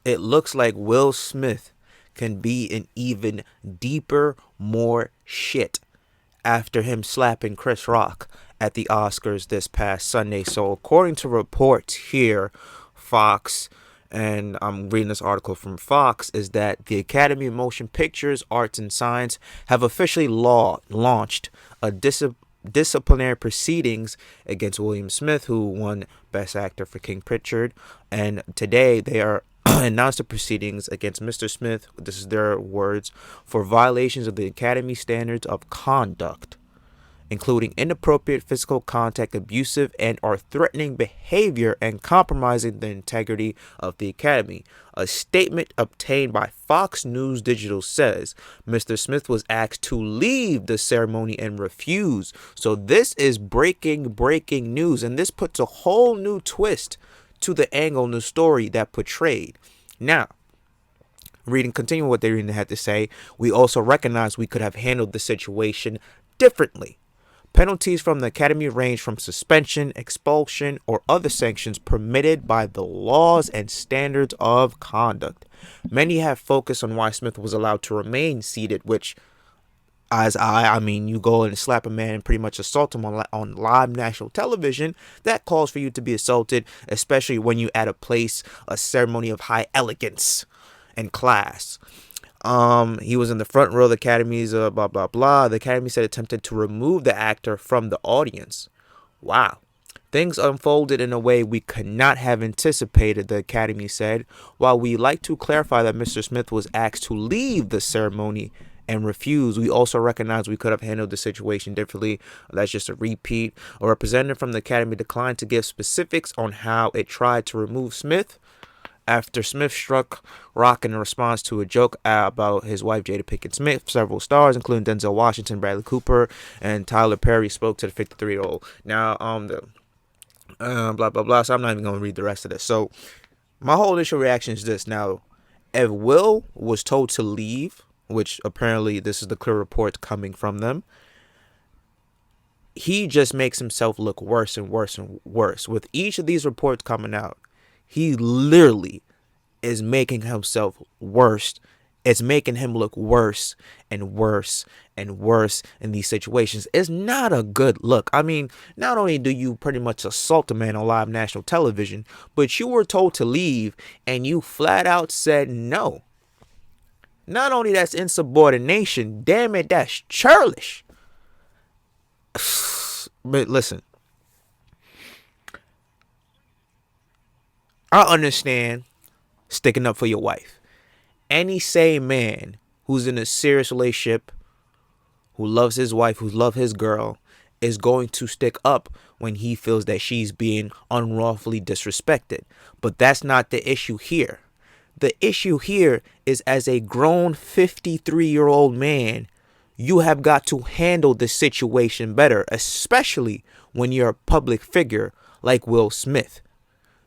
It looks like Will Smith can be in even deeper, more shit after him slapping Chris Rock at the Oscars this past Sunday. So, according to reports here, Fox, and I'm reading this article from Fox, is that the Academy of Motion Pictures, Arts and Science have officially launched a disciplinary proceedings against William Smith, who won Best Actor for King Richard. And today they are announced the proceedings against Mr. Smith, this is their words, for violations of the Academy Standards of Conduct, including inappropriate physical contact, abusive and or threatening behavior, and compromising the integrity of the Academy. A statement obtained by Fox News Digital says Mr. Smith was asked to leave the ceremony and refused. So this is breaking news, and this puts a whole new twist to the angle in the story that portrayed. Now, continuing what they had to say, we also recognize we could have handled the situation differently. Penalties from the Academy range from suspension, expulsion, or other sanctions permitted by the laws and standards of conduct. Many have focused on why Smith was allowed to remain seated, which, I mean, you go and slap a man and pretty much assault him on live national television. That calls for you to be assaulted, especially when you at a ceremony of high elegance and class. He was in the front row of the Academy's blah, blah, blah. The Academy said attempted to remove the actor from the audience. Wow. Things unfolded in a way we could not have anticipated, the Academy said. While we like to clarify that Mr. Smith was asked to leave the ceremony and refused, we also recognize we could have handled the situation differently. That's just a repeat. A representative from the Academy declined to give specifics on how it tried to remove Smith after Smith struck Rock in response to a joke about his wife Jada Pinkett Smith. Several stars, including Denzel Washington, Bradley Cooper, and Tyler Perry, spoke to the 53-year-old. Now, blah, blah, blah. So I'm not even going to read the rest of this. So my whole initial reaction is this. Now, if Will was told to leave, which apparently this is the clear report coming from them, he just makes himself look worse and worse and worse. With each of these reports coming out, he literally is making himself worse. It's making him look worse and worse and worse in these situations. It's not a good look. I mean, not only do you pretty much assault a man on live national television, but you were told to leave and you flat out said no. Not only that's insubordination, damn it, that's churlish. But listen, I understand sticking up for your wife. Any sane man who's in a serious relationship, who loves his wife, who loves his girl, is going to stick up when he feels that she's being unlawfully disrespected. But that's not the issue here. The issue here is, as a grown 53-year-old man, you have got to handle the situation better, especially when you're a public figure like Will Smith.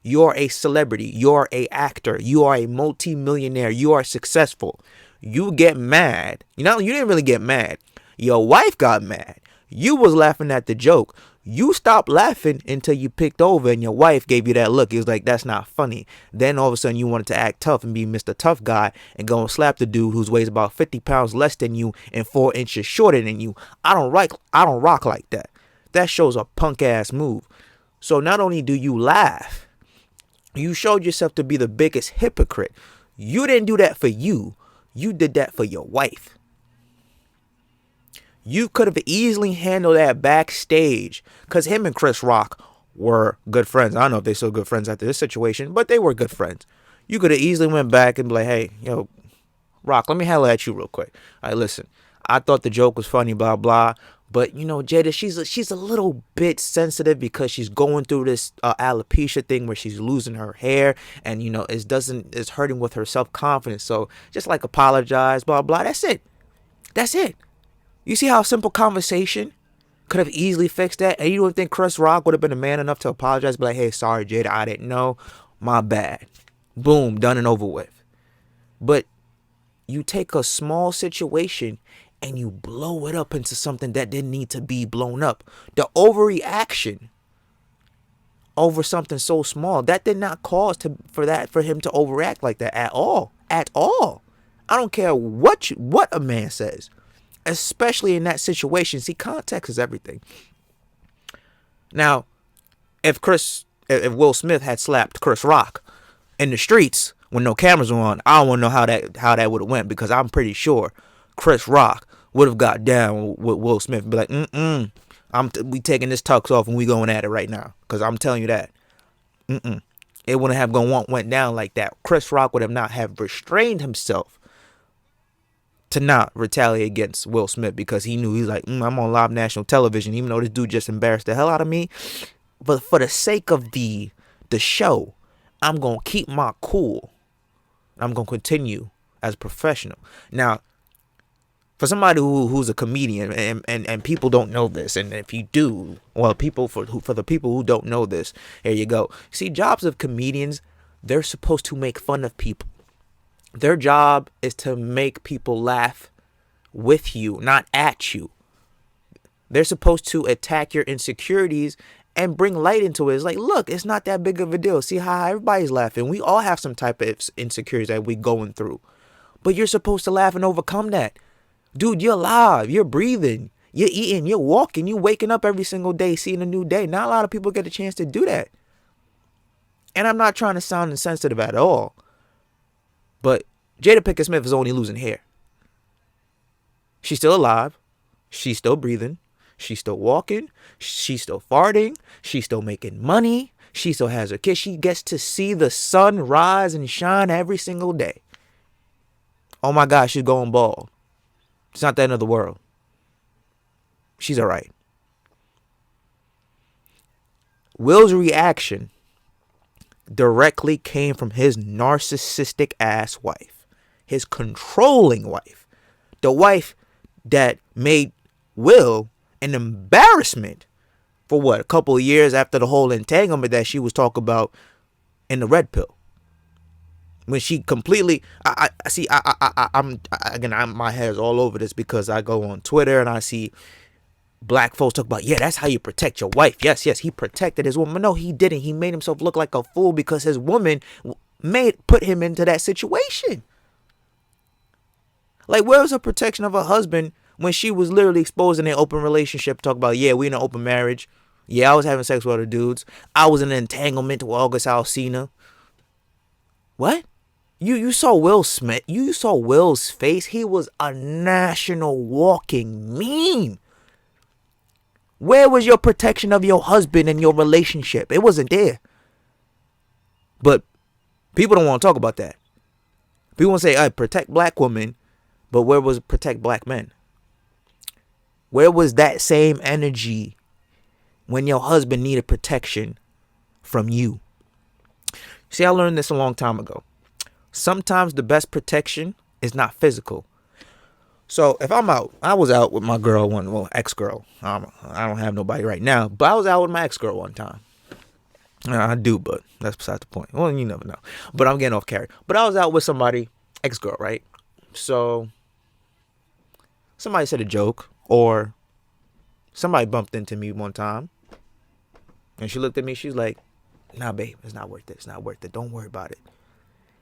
You're a celebrity. You're an actor. You are a multi-millionaire. You are successful. You get mad. You didn't really get mad. Your wife got mad. You was laughing at the joke. You stopped laughing until you picked over and your wife gave you that look. It was like, that's not funny. Then all of a sudden you wanted to act tough and be Mr. Tough Guy and go and slap the dude who's weighs about 50 pounds less than you and 4 inches shorter than you. I don't rock like that. That shows a punk ass move. So not only do you laugh, you showed yourself to be the biggest hypocrite. You didn't do that for you. You did that for your wife. You could have easily handled that backstage, because him and Chris Rock were good friends. I don't know if they're still good friends after this situation, but they were good friends. You could have easily went back and be like, hey, Rock, let me holler at you real quick. All right, listen, I thought the joke was funny, blah, blah. But, Jada, she's a little bit sensitive because she's going through this alopecia thing where she's losing her hair and, it's hurting with her self-confidence. So just apologize, blah, blah. That's it. That's it. You see how simple conversation could have easily fixed that? And you don't think Chris Rock would have been a man enough to apologize? Be like, hey, sorry, Jada, I didn't know. My bad. Boom, done and over with. But you take a small situation and you blow it up into something that didn't need to be blown up. The overreaction over something so small, that did not cause for him to overact like that at all. At all. I don't care what a man says, especially in that situation. See, context is everything. Now, if Will Smith had slapped Chris Rock in the streets when no cameras were on, I don't want to know how that would have went, because I'm pretty sure Chris Rock would have got down with Will Smith and be like, we taking this tux off and we going at it right now, because I'm telling you that. It wouldn't have went down like that. Chris Rock would have not have restrained himself to not retaliate against Will Smith, because he knew, he's like, I'm on live national television, even though this dude just embarrassed the hell out of me. But for the sake of the show, I'm going to keep my cool. I'm going to continue as a professional. Now, for somebody who's a comedian, and people don't know this, and if you do, well, for the people who don't know this, here you go. See, jobs of comedians, they're supposed to make fun of people. Their job is to make people laugh with you, not at you. They're supposed to attack your insecurities and bring light into it. It's like, look, it's not that big of a deal. See how everybody's laughing. We all have some type of insecurities that we going through. But you're supposed to laugh and overcome that. Dude, you're alive. You're breathing. You're eating. You're walking. You're waking up every single day, seeing a new day. Not a lot of people get a chance to do that. And I'm not trying to sound insensitive at all. But Jada Pinkett Smith is only losing hair. She's still alive. She's still breathing. She's still walking. She's still farting. She's still making money. She still has her kids. She gets to see the sun rise and shine every single day. Oh my gosh, she's going bald. It's not the end of the world. She's all right. Will's reaction directly came from his narcissistic ass wife. His controlling wife. The wife that made Will an embarrassment for a couple of years after the whole entanglement that she was talking about in the Red Pill. When she completely, I'm my hair's all over this, because I go on Twitter and I see black folks talk about, yeah, that's how you protect your wife. Yes, he protected his woman. No, he didn't. He made himself look like a fool because his woman put him into that situation. Like, where was the protection of her husband when she was literally exposed in an open relationship? Talk about, yeah, we in an open marriage. Yeah, I was having sex with other dudes. I was in an entanglement with August Alsina. What? You saw Will Smith. You saw Will's face. He was a national walking meme. Where was your protection of your husband and your relationship? It wasn't there. But people don't want to talk about that. People want to say, protect black women, but where was protect black men? Where was that same energy when your husband needed protection from you? See, I learned this a long time ago. Sometimes the best protection is not physical. So if I'm out, I was out with my girl, ex-girl. I don't have nobody right now, but I was out with my ex-girl one time. I do, but that's beside the point. Well, you never know. But I'm getting off carry. But I was out with somebody, ex-girl, right? So somebody said a joke, or somebody bumped into me one time, and she looked at me. She's like, nah, babe, it's not worth it. It's not worth it. Don't worry about it.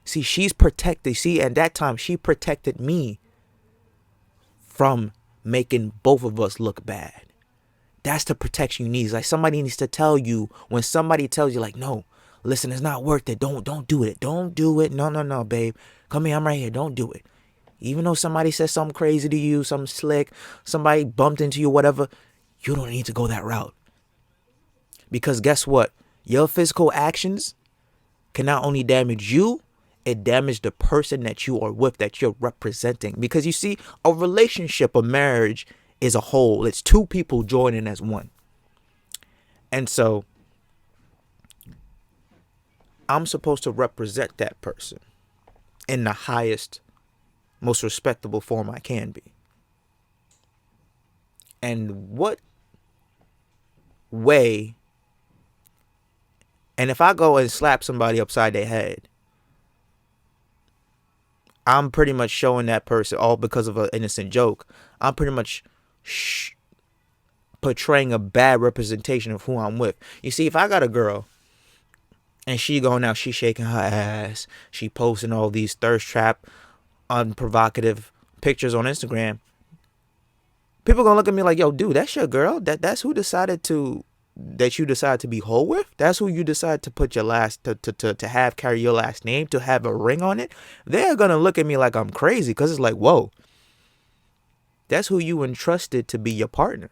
See, she's protected. See, at that time, she protected me from making both of us look bad. That's the protection you need. It's like somebody needs to tell you, when somebody tells you, like, no, listen, it's not worth it. Don't do it. Don't do it. No, babe. Come here. I'm right here. Don't do it. Even though somebody says something crazy to you, something slick, somebody bumped into you, whatever, you don't need to go that route. Because guess what? Your physical actions can not only damage you, it damaged the person that you are with, that you're representing. Because you see, a relationship, a marriage is a whole. It's two people joining as one. And so I'm supposed to represent that person in the highest, most respectable form I can be. And what way, and if I go and slap somebody upside their head, I'm pretty much showing that person, all because of an innocent joke, I'm pretty much portraying a bad representation of who I'm with. You see, if I got a girl and she going out, she shaking her ass, she posting all these thirst trap, unprovocative pictures on Instagram, people gonna look at me like, yo, dude, that's your girl? That's who decided to that you decide to be whole with? That's who you decide to put your last to have carry your last name, to have a ring on it? They're gonna look at me like I'm crazy, because it's like, whoa, that's who you entrusted to be your partner,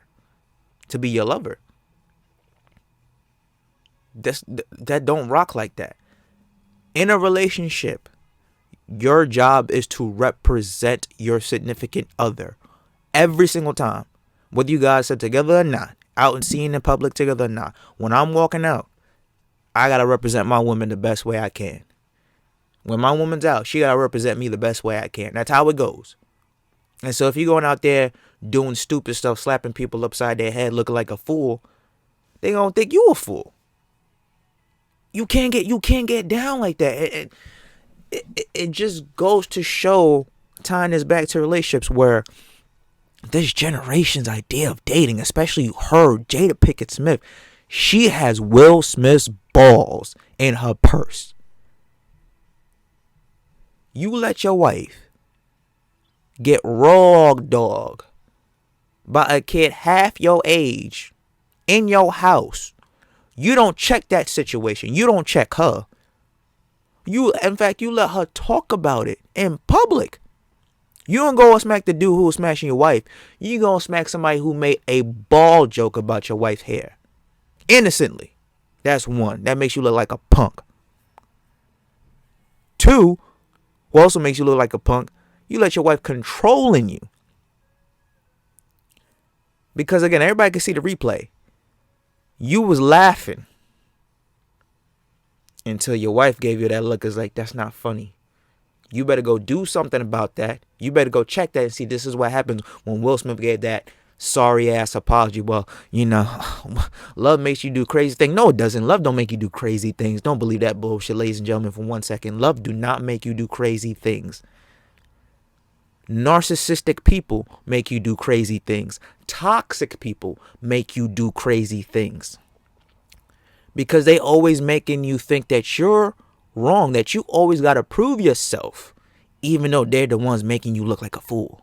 to be your lover. That don't rock like that. In a relationship, your job is to represent your significant other every single time, whether you guys are together or not, out and seeing in public together or not. When I'm walking out, I gotta represent my woman the best way I can. When my woman's out, she gotta represent me the best way I can. That's how it goes. And so if you're going out there doing stupid stuff, slapping people upside their head, looking like a fool, they gonna think you a fool. You can't get down like that. It just goes to show, tying this back to relationships, where this generation's idea of dating, especially her, Jada Pinkett Smith, she has Will Smith's balls in her purse. You let your wife get raw dog by a kid half your age in your house. You don't check that situation. You don't check her. In fact, you let her talk about it in public. You don't go and smack the dude who was smashing your wife. You go and smack somebody who made a ball joke about your wife's hair. Innocently. That's one. That makes you look like a punk. Two, who also makes you look like a punk, you let your wife controlling you. Because again, everybody can see the replay. You was laughing until your wife gave you that look. It's like, that's not funny. You better go do something about that. You better go check that and see, this is what happens when Will Smith gave that sorry ass apology. Well, love makes you do crazy things. No, it doesn't. Love don't make you do crazy things. Don't believe that bullshit, ladies and gentlemen, for 1 second. Love do not make you do crazy things. Narcissistic people make you do crazy things. Toxic people make you do crazy things. Because they always making you think that you're wrong, that you always got to prove yourself, even though they're the ones making you look like a fool.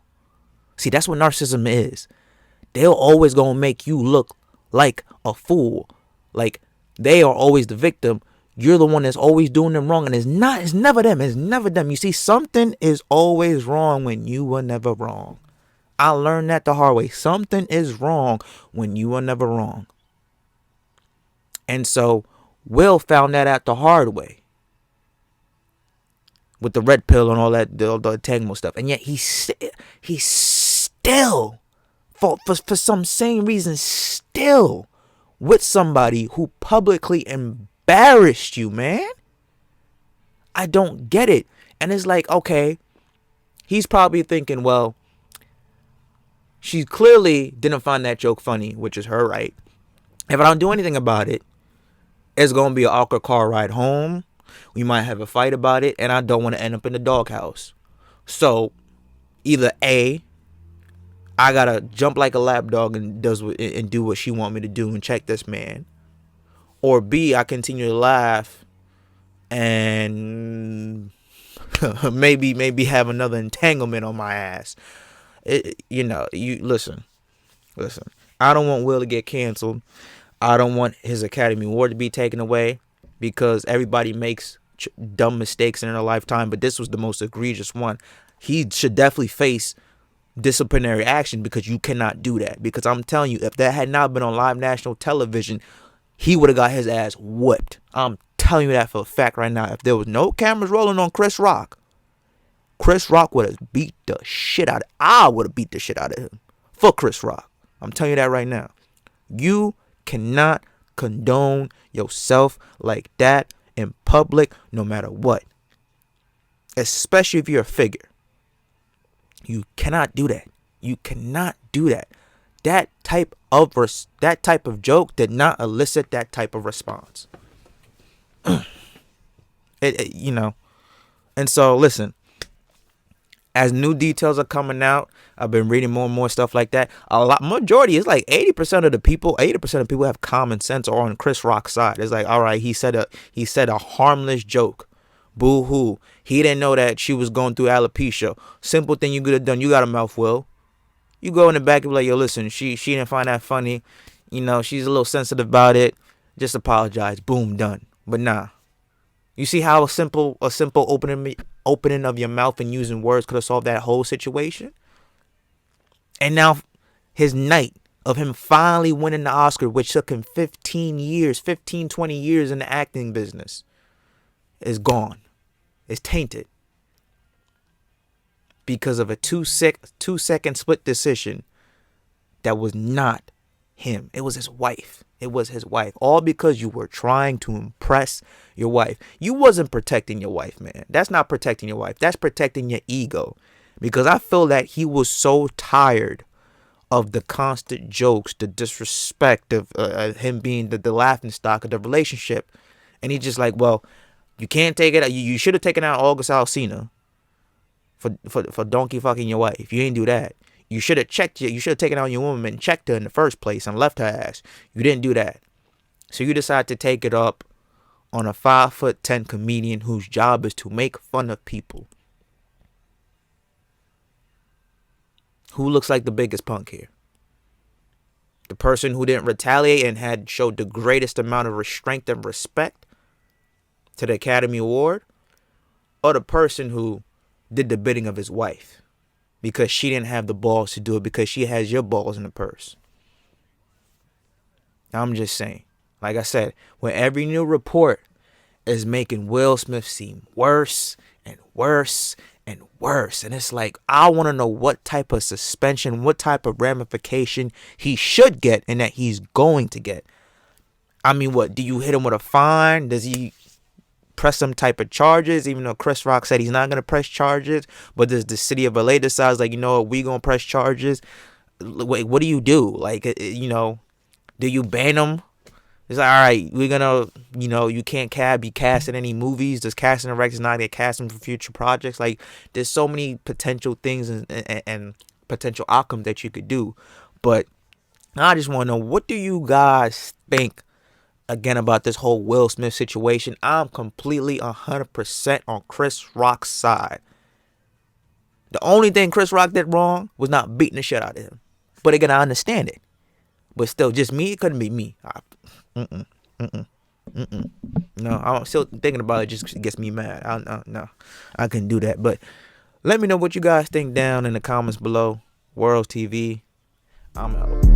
See, that's what narcissism is. They'll always gonna make you look like a fool. Like they are always the victim. You're the one that's always doing them wrong. And it's never them. It's never them. You see, something is always wrong when you were never wrong. I learned that the hard way. Something is wrong when you were never wrong. And so Will found that out the hard way. With the red pill and all that, the entanglement stuff. And yet he's still, for some same reason, still with somebody who publicly embarrassed you, man. I don't get it. And it's like, okay, he's probably thinking, well, she clearly didn't find that joke funny, which is her right. If I don't do anything about it, it's going to be an awkward car ride home. We might have a fight about it, and I don't want to end up in the doghouse. So, either A, I gotta jump like a lapdog and do what she want me to do and check this man, or B, I continue to laugh and maybe have another entanglement on my ass. You listen. I don't want Will to get canceled. I don't want his Academy Award to be taken away, because everybody makes dumb mistakes in their lifetime, but this was the most egregious one. He should definitely face disciplinary action, because you cannot do that. Because I'm telling you, if that had not been on live national television, he would have got his ass whipped. I'm telling you that for a fact right now. If there was no cameras rolling on Chris Rock would have beat the shit out of I would have beat the shit out of him for Chris Rock. I'm telling you that right now. You cannot condone yourself like that in public, no matter what. Especially if you're a figure. You cannot do that. You cannot do that. That type of joke did not elicit that type of response. And so listen, As new details are coming out, I've been reading more and more stuff like that. Majority is like 80% of the people, 80% of people have common sense or on Chris Rock's side. It's like, all right, he said a harmless joke. Boo hoo. He didn't know that she was going through alopecia. Simple thing you could have done. You got a mouth, Will. You go in the back and be like, yo, listen, she didn't find that funny. You know, she's a little sensitive about it. Just apologize. Boom, done. But nah. You see how a simple opening of your mouth and using words could have solved that whole situation? And now his night of him finally winning the Oscar, which took him 20 years in the acting business, is gone. It's tainted. Because of a 2-second split decision that was not him. It was his wife. All because you were trying to impress your wife. You wasn't protecting your wife, man. That's not protecting your wife. That's protecting your ego. Because I feel that he was so tired of the constant jokes, the disrespect of him being the laughing stock of the relationship. And he's just like, well, you can't take it out. You should have taken out August Alsina for donkey fucking your wife. You didn't do that. You should have checked you. You should have taken out your woman and checked her in the first place and left her ass. You didn't do that. So you decide to take it up on a 5'10" comedian whose job is to make fun of people. Who looks like the biggest punk here? The person who didn't retaliate and had showed the greatest amount of restraint and respect to the Academy Award? Or the person who did the bidding of his wife because she didn't have the balls to do it because she has your balls in the purse? I'm just saying. Like I said, when every new report is making Will Smith seem worse and worse and worse. And it's like, I want to know what type of suspension, what type of ramification he should get and that he's going to get. I mean, what? Do you hit him with a fine? Does he press some type of charges, even though Chris Rock said he's not going to press charges? But does the city of LA decides, like, you know what, we going to press charges? Wait, what do you do? Like, you know, do you ban him? It's like, all right, we're going to, you know, you can't be cast in any movies. Does casting directors not get casting for future projects? Like, there's so many potential things and potential outcomes that you could do. But I just want to know, what do you guys think, again, about this whole Will Smith situation? I'm completely 100% on Chris Rock's side. The only thing Chris Rock did wrong was not beating the shit out of him. But again, I understand it. But still, just me, it couldn't be me. No, I'm still thinking about it. Just gets me mad. No, I couldn't do that. But let me know what you guys think down in the comments below. World TV, I'm out.